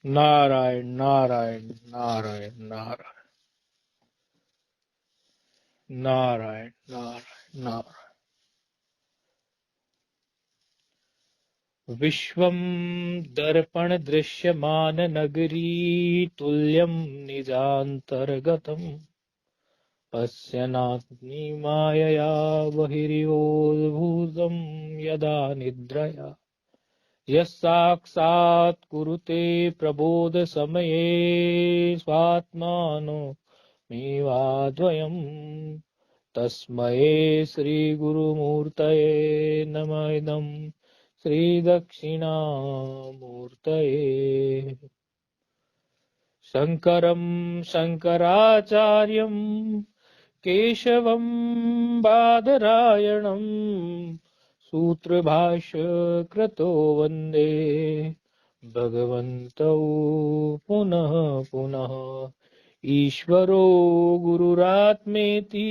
नारायण नारायण नारायण नारायण नारायण नारायण नारायण। विश्वं दर्पण दृश्यमान नगरी तुल्यं निजान्तर्गतम् पश्यन्नात्मनि मायया बहिर्योद्भूतं यदा निद्रया यस्साक्षात् कुरुते प्रबोधसमये स्वात्मानमेवाद्वयम् तस्मै श्रीगुरुमूर्तये नमः। इदं श्रीदक्षिणामूर्तये। शङ्करं शङ्कराचार्यं केशवं बादरायणं सूत्रभाष्यकृतो वन्दे भगवन्तौ पुनः पुनः। ईश्वरो गुरुरात्मेति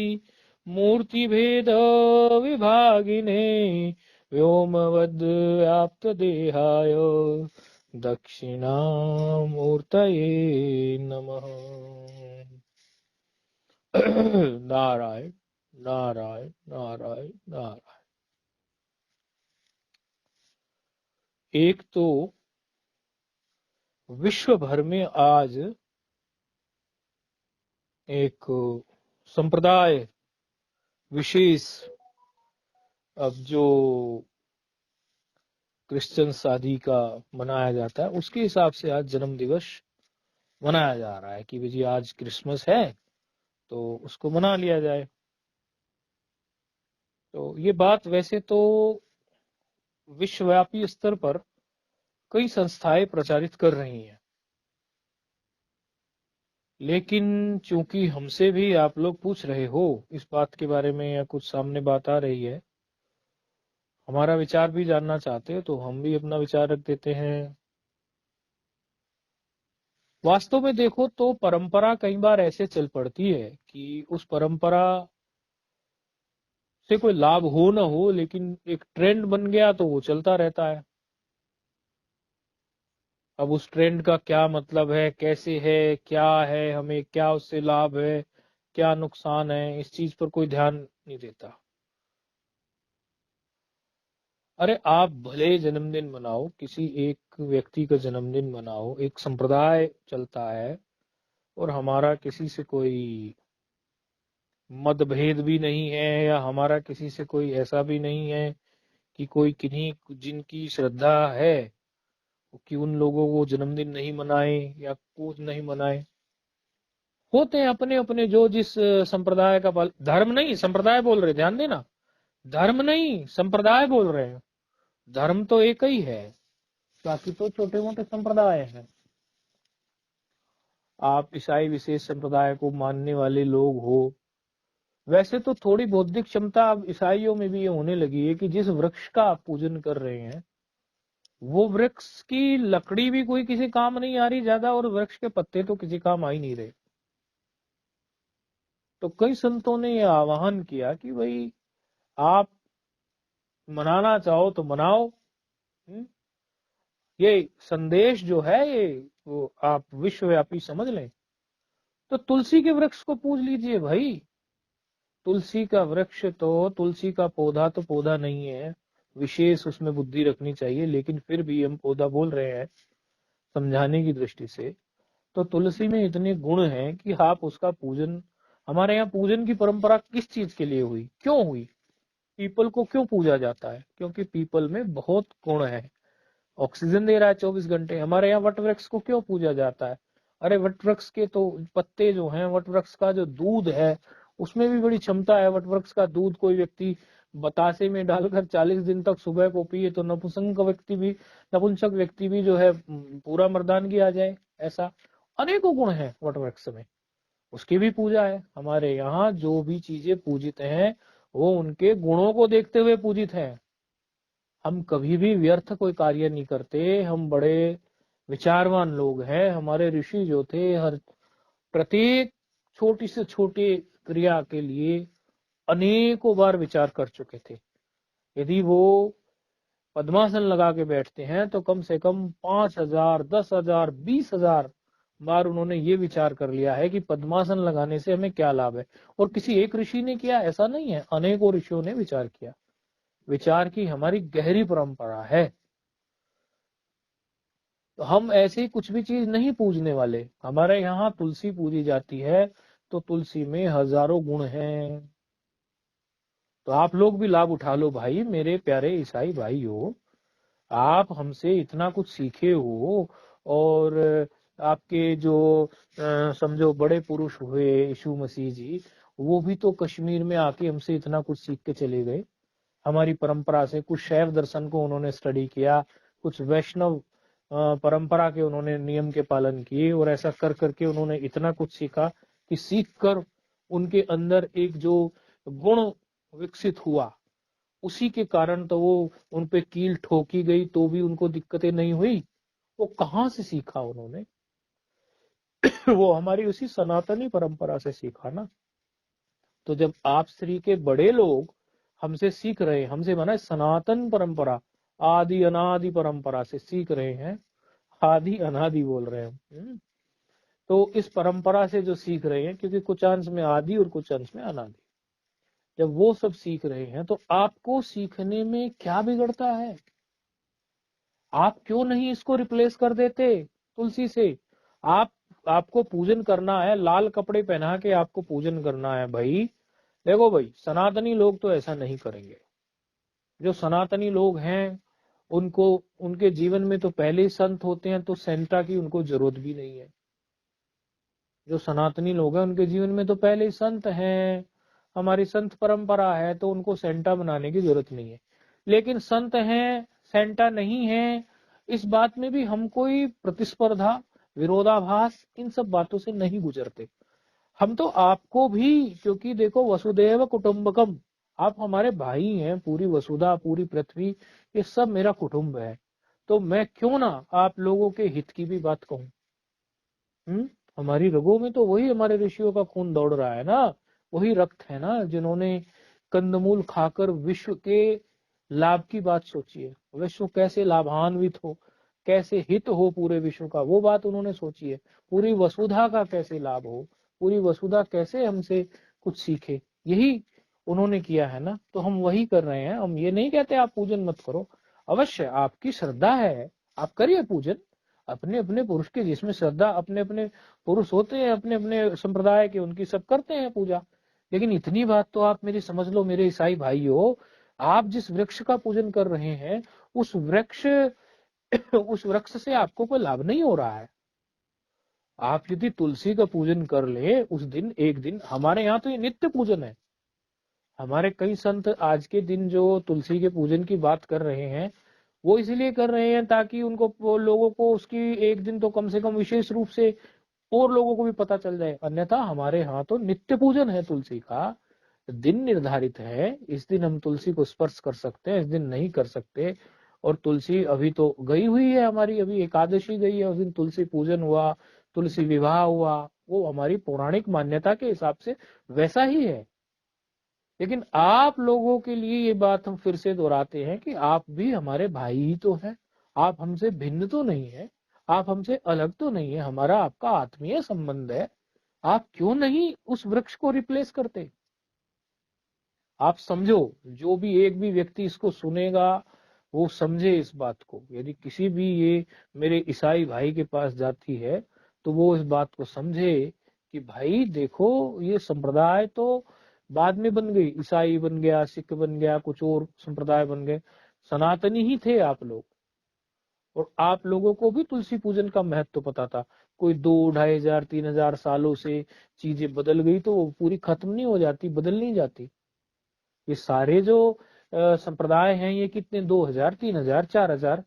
मूर्तिभेदविभागिने व्योमवद्व्याप्तदेहाय दक्षिणामूर्तये नमः। नारायण नारायण नारायण नारायण। एक तो विश्व भर में आज एक संप्रदाय विशेष, अब जो क्रिश्चियन शादी का मनाया जाता है उसके हिसाब से आज जन्म दिवस मनाया जा रहा है कि भाई आज क्रिसमस है तो उसको मना लिया जाए। तो ये बात वैसे तो विश्वव्यापी स्तर पर कई संस्थाएं प्रचारित कर रही हैं, लेकिन चूंकि हमसे भी आप लोग पूछ रहे हो इस बात के बारे में या कुछ सामने बात आ रही है, हमारा विचार भी जानना चाहते हो तो हम भी अपना विचार रख देते हैं। वास्तव में देखो तो परंपरा कई बार ऐसे चल पड़ती है कि उस परंपरा से कोई लाभ हो ना हो, लेकिन एक ट्रेंड बन गया तो वो चलता रहता है। अब उस ट्रेंड का क्या मतलब है, कैसे है, क्या है, हमें क्या उससे लाभ है, क्या नुकसान है, इस चीज पर कोई ध्यान नहीं देता। अरे आप भले जन्मदिन मनाओ, किसी एक व्यक्ति का जन्मदिन मनाओ, एक संप्रदाय चलता है और हमारा किसी से कोई मतभेद भी नहीं है या हमारा किसी से कोई ऐसा भी नहीं है कि कोई किन्हीं जिनकी श्रद्धा है कि उन लोगों को जन्मदिन नहीं मनाए या कुछ नहीं मनाए। होते हैं अपने अपने जो जिस संप्रदाय का धर्म नहीं संप्रदाय बोल रहे, ध्यान देना, धर्म नहीं संप्रदाय बोल रहे हैं। धर्म तो एक ही है, बाकी तो छोटे मोटे संप्रदाय हैं। आप ईसाई विशेष संप्रदाय को मानने वाले लोग हो, वैसे तो थोड़ी बौद्धिक क्षमता अब ईसाइयों में भी ये होने लगी है कि जिस वृक्ष का आप पूजन कर रहे हैं वो वृक्ष की लकड़ी भी कोई किसी काम नहीं आ रही ज्यादा, और वृक्ष के पत्ते तो किसी काम आ ही नहीं रहे। तो कई संतों ने यह आह्वान किया कि भाई आप मनाना चाहो तो मनाओ। हम्म? ये संदेश जो है ये वो आप विश्वव्यापी समझ लें। तो तुलसी के वृक्ष को पूज लीजिए भाई। तुलसी का वृक्ष तो तुलसी का पौधा तो पौधा नहीं है, विशेष उसमें बुद्धि रखनी चाहिए, लेकिन फिर भी हम पौधा बोल रहे हैं समझाने की दृष्टि से। तो तुलसी में इतने गुण हैं कि आप उसका पूजन, हमारे यहाँ पूजन की परंपरा किस चीज के लिए हुई, क्यों हुई, पीपल को क्यों पूजा जाता है? क्योंकि पीपल में बहुत गुण है, ऑक्सीजन दे रहा है 24 घंटे। हमारे यहाँ वट वृक्ष को क्यों पूजा जाता है? अरे वट वृक्ष के तो पत्ते जो हैं, वट वृक्ष का जो दूध है उसमें भी बड़ी क्षमता है। वट वृक्ष का दूध कोई व्यक्ति बतासे में डालकर 40 दिन तक सुबह को पिए तो नपुंसक व्यक्ति भी जो है पूरा मर्दानगी आ जाए। ऐसा अनेकों गुण हैं वट वृक्ष में, उसकी भी पूजा है। हमारे यहाँ जो भी चीजें पूजित हैं वो उनके गुणों को देखते हुए पूजित हैं। हम कभी भी व्यर्थ कोई कार्य नहीं करते, हम बड़े विचारवान लोग हैं। हमारे ऋषि जो थे हर प्रत्येक छोटी से छोटी क्रिया के लिए अनेकों बार विचार कर चुके थे। यदि वो पद्मासन लगा के बैठते हैं तो कम से कम 5,000, 10,000, 20,000 बार उन्होंने ये विचार कर लिया है कि पद्मासन लगाने से हमें क्या लाभ है। और किसी एक ऋषि ने किया ऐसा नहीं है, अनेकों ऋषियों ने विचार किया। विचार की हमारी गहरी परंपरा है। तो हम ऐसे ही कुछ भी चीज नहीं पूजने वाले। हमारे यहाँ तुलसी पूजी जाती है तो तुलसी में हजारों गुण हैं। तो आप लोग भी लाभ उठा लो भाई, मेरे प्यारे ईसाई भाई हो। आप हमसे इतना कुछ सीखे हो। और आपके जो समझो बड़े पुरुष हुए यीशु मसीह जी, वो भी तो कश्मीर में आके हमसे इतना कुछ सीख के चले गए। हमारी परंपरा से कुछ शैव दर्शन को उन्होंने स्टडी किया, कुछ वैष्णव परंपरा के उन्होंने नियम के पालन किए, और ऐसा कर करके उन्होंने इतना कुछ सीखा कि सीख कर उनके अंदर एक जो गुण विकसित हुआ, उसी के कारण तो वो उन पे कील ठोकी गई तो भी उनको दिक्कतें नहीं हुई। वो कहाँ से सीखा उन्होंने? वो हमारी उसी सनातनी परंपरा से सीखा ना। तो जब आप श्री के बड़े लोग हमसे सीख रहे हैं, हमसे माना सनातन परंपरा, आदि अनादि परंपरा से सीख रहे हैं, आदि अनादि बोल रहे हैं तो इस परंपरा से जो सीख रहे हैं, क्योंकि कुछ अंश में आदि और कुछ अंश में अनादि, जब वो सब सीख रहे हैं तो आपको सीखने में क्या बिगड़ता है? आप क्यों नहीं इसको रिप्लेस कर देते तुलसी से? आप आपको पूजन करना है, लाल कपड़े पहना के आपको पूजन करना है भाई। देखो भाई, सनातनी लोग तो ऐसा नहीं करेंगे। जो सनातनी लोग हैं उनको, उनके जीवन में तो पहले ही संत होते हैं, तो सेंटा की उनको जरूरत भी नहीं है। जो सनातनी लोग हैं उनके जीवन में तो पहले ही संत हैं, हमारी संत परंपरा है, तो उनको सेंटा बनाने की जरूरत नहीं है। लेकिन संत हैं, सेंटा नहीं है, इस बात में भी हम कोई प्रतिस्पर्धा, विरोधाभास, इन सब बातों से नहीं गुजरते। हम तो आपको भी, क्योंकि देखो वसुदेव कुटुंबकम, आप हमारे भाई हैं, पूरी वसुधा, पूरी पृथ्वी, ये सब मेरा कुटुंब है। तो मैं क्यों ना आप लोगों के हित की भी बात कहूं। हमारी रगों में तो वही हमारे ऋषियों का खून दौड़ रहा है ना। वही रक्त है ना जिन्होंने कंदमूल खाकर विश्व के लाभ की बात सोची है। विश्व कैसे लाभान्वित हो, कैसे हित हो पूरे विश्व का, वो बात उन्होंने सोची है। पूरी वसुधा का कैसे लाभ हो, पूरी वसुधा कैसे हमसे कुछ सीखे, यही उन्होंने किया है ना। तो हम वही कर रहे हैं। हम ये नहीं कहते आप पूजन मत करो, अवश्य आपकी श्रद्धा है, आप करिए पूजन। अपने अपने पुरुष के जिसमें श्रद्धा, अपने अपने पुरुष होते हैं, अपने अपने संप्रदाय के, उनकी सब करते हैं पूजा। लेकिन इतनी बात तो आप मेरी समझ लो मेरे ईसाई भाइयों, आप जिस वृक्ष का पूजन कर रहे हैं, उस वृक्ष उस वृक्ष से आपको कोई लाभ नहीं हो रहा है। आप यदि तुलसी का पूजन कर ले उस दिन, एक दिन, हमारे यहाँ तो ये नित्य पूजन है। हमारे कई संत आज के दिन जो तुलसी के पूजन की बात कर रहे हैं, वो इसलिए कर रहे हैं ताकि उनको, वो लोगों को उसकी एक दिन तो कम से कम विशेष रूप से और लोगों को भी पता चल जाए। अन्यथा हमारे यहाँ तो नित्य पूजन है, तुलसी का दिन निर्धारित है। इस दिन हम तुलसी को स्पर्श कर सकते हैं, इस दिन नहीं कर सकते। और तुलसी अभी तो गई हुई है हमारी, अभी एकादशी गई है, उस दिन तुलसी पूजन हुआ, तुलसी विवाह हुआ, वो हमारी पौराणिक मान्यता के हिसाब से वैसा ही है। लेकिन आप लोगों के लिए ये बात हम फिर से दोहराते हैं कि आप भी हमारे भाई ही तो हैं। आप हमसे भिन्न तो नहीं है, आप हमसे अलग तो नहीं है, हमारा आपका आत्मीय संबंध है। आप क्यों नहीं उस वृक्ष को रिप्लेस करते? आप समझो, जो भी एक भी व्यक्ति इसको सुनेगा वो समझे इस बात को। यदि किसी भी ये मेरे ईसाई भाई के पास जाती है तो वो इस बात को समझे कि भाई देखो, ये संप्रदाय तो बाद में बन गई, ईसाई बन गया, सिख बन गया, कुछ और संप्रदाय बन गए, सनातनी ही थे आप लोग। और आप लोगों को भी तुलसी पूजन का महत्व पता था। कोई 2, 2,500, 3,000 सालों से चीजें बदल गई तो वो पूरी खत्म नहीं हो जाती, बदल नहीं जाती। ये सारे जो संप्रदाय हैं, ये कितने, 2,000, 3,000, 4,000,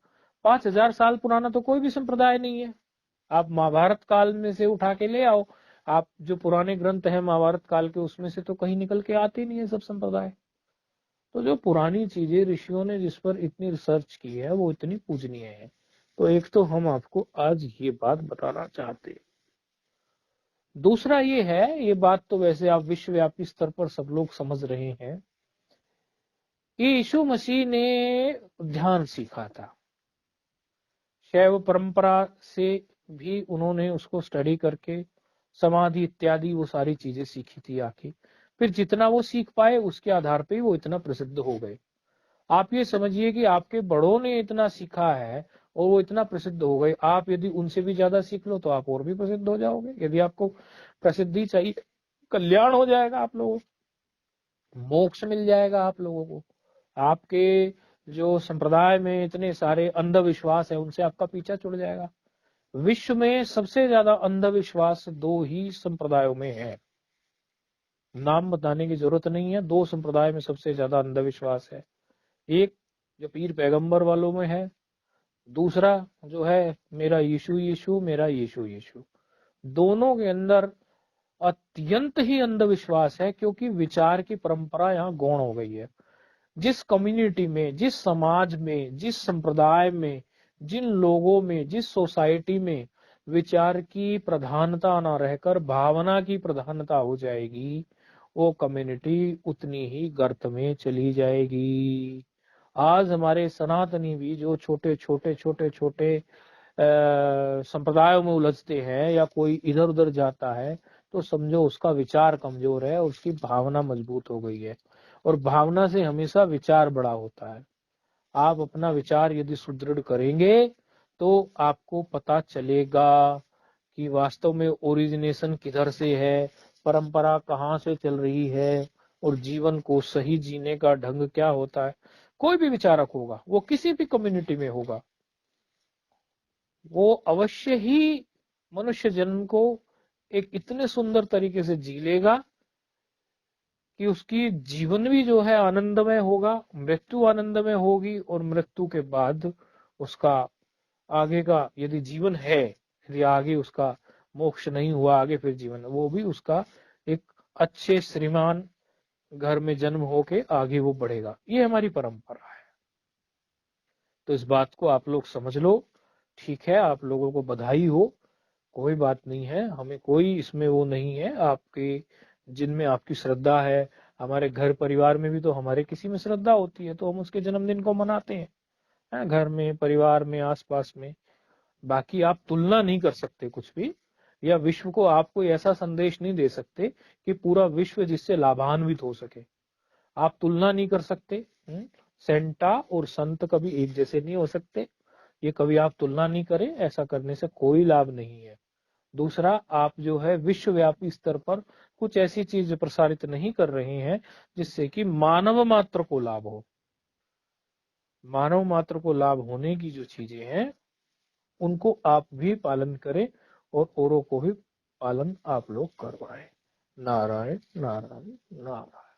5,000 साल पुराना तो कोई भी संप्रदाय नहीं है। आप महाभारत काल में से उठा के ले आओ, आप जो पुराने ग्रंथ हैं महाभारत काल के, उसमें से तो कहीं निकल के आते नहीं है सब संप्रदाय। तो जो पुरानी चीजें ऋषियों ने जिस पर इतनी रिसर्च की है वो इतनी पूजनीय है। तो एक तो हम आपको आज ये बात बताना चाहते हैं। दूसरा ये है, ये बात तो वैसे आप विश्वव्यापी स्तर पर सब लोग समझ रहे हैं यीशु मसीह ने ध्यान सीखा था, शैव परंपरा से भी उन्होंने उसको स्टडी करके समाधि इत्यादि वो सारी चीजें सीखी थी आके, फिर जितना वो सीख पाए उसके आधार पे ही वो इतना प्रसिद्ध हो गए। आप ये समझिए कि आपके बड़ों ने इतना सीखा है और वो इतना प्रसिद्ध हो गए, आप यदि उनसे भी ज्यादा सीख लो तो आप और भी प्रसिद्ध हो जाओगे। यदि आपको प्रसिद्धि चाहिए, कल्याण हो जाएगा आप लोगों को, मोक्ष मिल जाएगा आप लोगों को। आपके जो संप्रदाय में इतने सारे अंधविश्वास है उनसे आपका पीछा छुड़ जाएगा। विश्व में सबसे ज्यादा अंधविश्वास दो ही संप्रदायों में है, नाम बताने की जरूरत नहीं है, दो संप्रदाय में सबसे ज्यादा अंधविश्वास है। एक जो पीर पैगंबर वालों में है, दूसरा जो है मेरा यीशु यीशु मेरा यीशु यीशु। दोनों के अंदर अत्यंत ही अंधविश्वास है, क्योंकि विचार की परंपरा यहाँ गौण हो गई है। जिस कम्युनिटी में, जिस समाज में, जिस संप्रदाय में, जिन लोगों में, जिस सोसाइटी में विचार की प्रधानता ना रहकर भावना की प्रधानता हो जाएगी, वो कम्युनिटी उतनी ही गर्त में चली जाएगी। आज हमारे सनातनी भी जो छोटे छोटे छोटे छोटे संप्रदायों में उलझते हैं या कोई इधर उधर जाता है, तो समझो उसका विचार कमजोर है, उसकी भावना मजबूत हो गई है, और भावना से हमेशा विचार बड़ा होता है। आप अपना विचार यदि सुदृढ़ करेंगे तो आपको पता चलेगा कि वास्तव में ओरिजिनेशन किधर से है, परंपरा कहाँ से चल रही है, और जीवन को सही जीने का ढंग क्या होता है। कोई भी विचारक होगा, वो किसी भी कम्युनिटी में होगा, वो अवश्य ही मनुष्य जन्म को एक इतने सुंदर तरीके से जी लेगा कि उसकी जीवन भी जो है आनंदमय होगा, मृत्यु आनंदमय होगी, और मृत्यु के बाद उसका आगे का यदि जीवन है, यदि आगे उसका मोक्ष नहीं हुआ, आगे फिर जीवन, वो भी उसका एक अच्छे श्रीमान घर में जन्म होके आगे वो बढ़ेगा। ये हमारी परंपरा है। तो इस बात को आप लोग समझ लो। ठीक है, आप लोगों को बधाई हो, कोई बात नहीं है, हमें कोई इसमें वो नहीं है। आपके जिनमें आपकी श्रद्धा है, हमारे घर परिवार में भी तो हमारे किसी में श्रद्धा होती है तो हम उसके जन्मदिन को मनाते हैं, घर में, परिवार में, आसपास में। बाकी आप तुलना नहीं कर सकते कुछ भी, या विश्व को आप कोई ऐसा संदेश नहीं दे सकते कि पूरा विश्व जिससे लाभान्वित हो सके। आप तुलना नहीं कर सकते। सेंटा और संत कभी एक जैसे नहीं हो सकते, ये कभी आप तुलना नहीं करें, ऐसा करने से कोई लाभ नहीं है। दूसरा, आप जो है विश्वव्यापी स्तर पर कुछ ऐसी चीज प्रसारित नहीं कर रहे हैं जिससे कि मानव मात्र को लाभ हो। मानव मात्र को लाभ होने की जो चीजें हैं उनको आप भी पालन करें, और औरों को भी पालन आप लोग करवाएं। नारायण नारायण नारायण।